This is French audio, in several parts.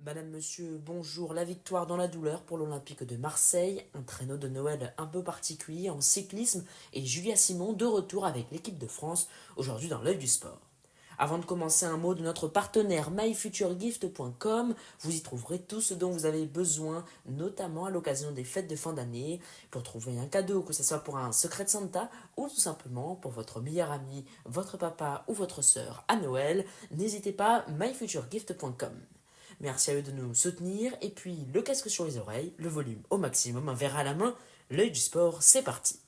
Madame, Monsieur, bonjour. La victoire dans la douleur pour l'Olympique de Marseille, un traîneau de Noël un peu particulier en cyclisme et Julia Simon de retour avec l'équipe de France, aujourd'hui dans l'œil du sport. Avant de commencer, un mot de notre partenaire myfuturegift.com. Vous y trouverez tout ce dont vous avez besoin, notamment à l'occasion des fêtes de fin d'année, pour trouver un cadeau, que ce soit pour un secret de Santa ou tout simplement pour votre meilleur ami, votre papa ou votre sœur à Noël. N'hésitez pas, myfuturegift.com. Merci à eux de nous soutenir. Et puis, le casque sur les oreilles, le volume au maximum, un verre à la main, l'œil du sport, c'est parti.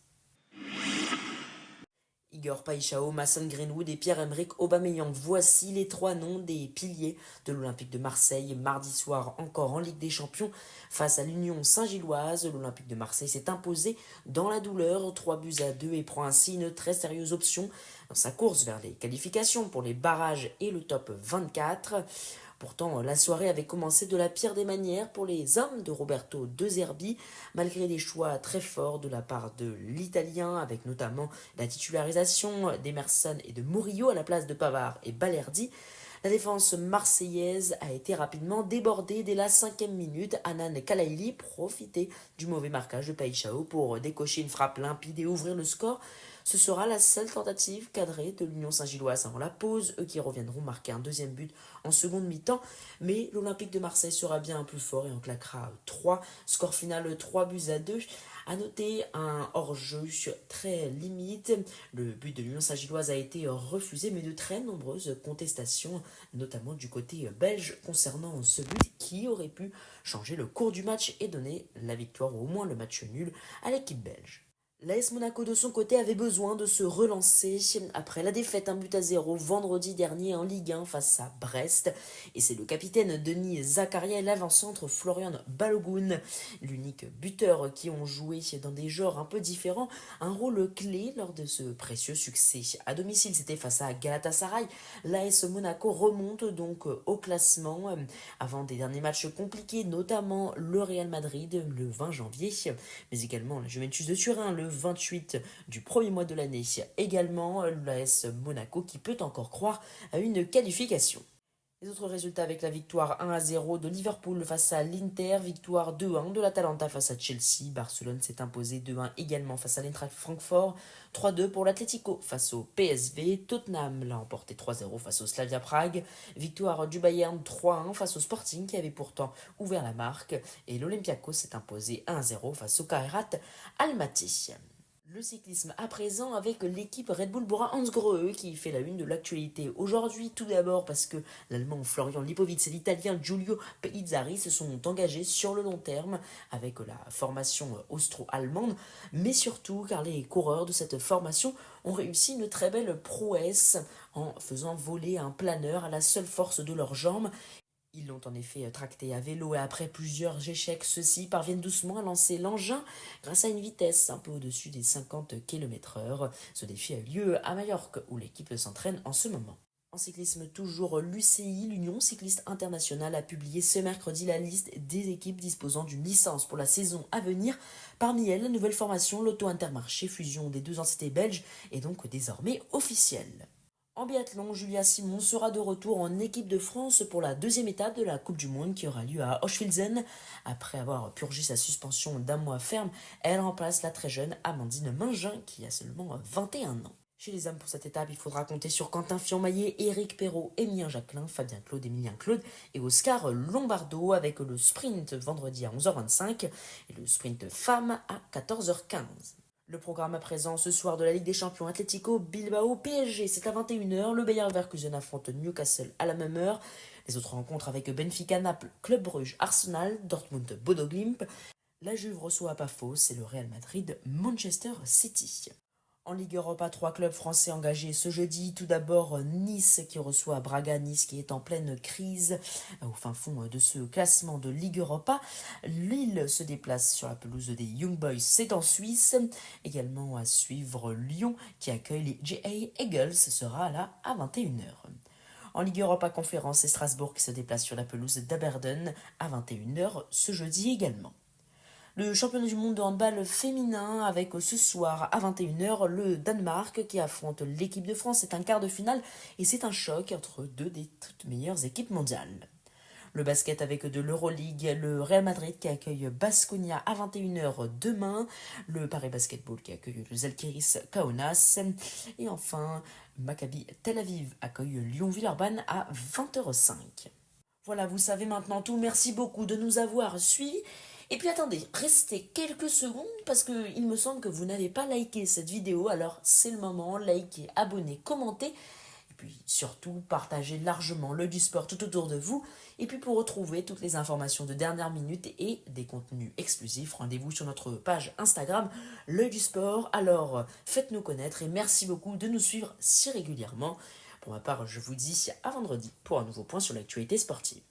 Igor Paixão, Mason Greenwood et Pierre-Emerick Aubameyang, voici les trois noms des piliers de l'Olympique de Marseille. Mardi soir, encore en Ligue des Champions, face à l'Union Saint-Gilloise, l'Olympique de Marseille s'est imposé dans la douleur, 3-2 et prend ainsi une très sérieuse option dans sa course vers les qualifications pour les barrages et le top 24. Pourtant, la soirée avait commencé de la pire des manières pour les hommes de Roberto De Zerbi, malgré des choix très forts de la part de l'Italien, avec notamment la titularisation d'Emerson et de Murillo à la place de Pavard et Balerdi. La défense marseillaise a été rapidement débordée dès la 5e minute. Anan Kalaili profitait du mauvais marquage de Paixão pour décocher une frappe limpide et ouvrir le score. Ce sera la seule tentative cadrée de l'Union Saint-Gilloise avant la pause, eux qui reviendront marquer un deuxième but en seconde mi-temps. Mais l'Olympique de Marseille sera bien plus fort et en claquera 3. Score final 3-2. À noter un hors-jeu très limite. Le but de l'Union Saint-Gilloise a été refusé, mais de très nombreuses contestations, notamment du côté belge, concernant ce but qui aurait pu changer le cours du match et donner la victoire ou au moins le match nul à l'équipe belge. L'AS Monaco de son côté avait besoin de se relancer après la défaite 1-0 vendredi dernier en Ligue 1 face à Brest. Et c'est le capitaine Denis Zakaria et l'avant-centre Florian Balogun, l'unique buteur qui ont joué dans des genres un peu différents, un rôle clé lors de ce précieux succès. À domicile, c'était face à Galatasaray. L'AS Monaco remonte donc au classement avant des derniers matchs compliqués, notamment le Real Madrid le 20 janvier, mais également la Juventus de Turin le 28 du premier mois de l'année. Également l'AS Monaco qui peut encore croire à une qualification. Les autres résultats avec la victoire 1-0 de Liverpool face à l'Inter, victoire 2-1 de l'Atalanta face à Chelsea, Barcelone s'est imposé 2-1 également face à l'Eintracht Francfort, 3-2 pour l'Atlético face au PSV, Tottenham l'a emporté 3-0 face au Slavia Prague, victoire du Bayern 3-1 face au Sporting qui avait pourtant ouvert la marque, et l'Olympiakos s'est imposé 1-0 face au Kairat Almaty. Le cyclisme à présent avec l'équipe Red Bull Bora-Hansgrohe qui fait la une de l'actualité aujourd'hui. Tout d'abord parce que l'Allemand Florian Lipovic et l'Italien Giulio Pellizzari se sont engagés sur le long terme avec la formation austro-allemande, mais surtout car les coureurs de cette formation ont réussi une très belle prouesse en faisant voler un planeur à la seule force de leurs jambes. Ils l'ont en effet tracté à vélo et après plusieurs échecs, ceux-ci parviennent doucement à lancer l'engin grâce à une vitesse un peu au-dessus des 50 km/h. Ce défi a eu lieu à Majorque où l'équipe s'entraîne en ce moment. En cyclisme toujours, l'UCI, l'Union cycliste internationale, a publié ce mercredi la liste des équipes disposant d'une licence pour la saison à venir. Parmi elles, la nouvelle formation, l'Auto Intermarché, fusion des deux entités belges, est donc désormais officielle. En biathlon, Julia Simon sera de retour en équipe de France pour la deuxième étape de la Coupe du Monde qui aura lieu à Hochfilzen. Après avoir purgé sa suspension d'1 mois ferme, elle remplace la très jeune Amandine Mingin qui a seulement 21 ans. Chez les hommes pour cette étape, il faudra compter sur Quentin Fillon-Maillet, Éric Perrault, Émilien Jacquelin, Fabien Claude, Émilien Claude et Oscar Lombardo avec le sprint vendredi à 11h25 et le sprint femme à 14h15. Le programme à présent ce soir de la Ligue des Champions, Atlético Bilbao PSG, c'est à 21h. Le Bayer Leverkusen affronte Newcastle à la même heure. Les autres rencontres avec Benfica, Naples, Club Brugge, Arsenal, Dortmund, Bodo Glimt. La Juve reçoit à Pafos et le Real Madrid, Manchester City. En Ligue Europa, 3 clubs français engagés ce jeudi. Tout d'abord Nice qui reçoit Braga, Nice qui est en pleine crise au fin fond de ce classement de Ligue Europa. Lille se déplace sur la pelouse des Young Boys, c'est en Suisse. Également à suivre Lyon qui accueille les GA Eagles, ce sera là à 21h. En Ligue Europa Conférence, c'est Strasbourg qui se déplace sur la pelouse d'Aberdeen à 21h ce jeudi également. Le championnat du monde de handball féminin avec ce soir à 21h le Danemark qui affronte l'équipe de France. C'est un quart de finale et c'est un choc entre deux des toutes meilleures équipes mondiales. Le basket avec de l'Euroleague, le Real Madrid qui accueille Baskonia à 21h demain, le Paris Basketball qui accueille le Zalgiris Kaunas, et enfin Maccabi Tel Aviv accueille Lyon-Villeurbanne à 20h05. Voilà, vous savez maintenant tout. Merci beaucoup de nous avoir suivis. Et puis attendez, restez quelques secondes parce que il me semble que vous n'avez pas liké cette vidéo. Alors c'est le moment, likez, abonnez, commentez. Et puis surtout, partagez largement le du sport tout autour de vous. Et puis pour retrouver toutes les informations de dernière minute et des contenus exclusifs, rendez-vous sur notre page Instagram, l'œil du sport. Alors faites-nous connaître et merci beaucoup de nous suivre si régulièrement. Pour ma part, je vous dis à vendredi pour un nouveau point sur l'actualité sportive.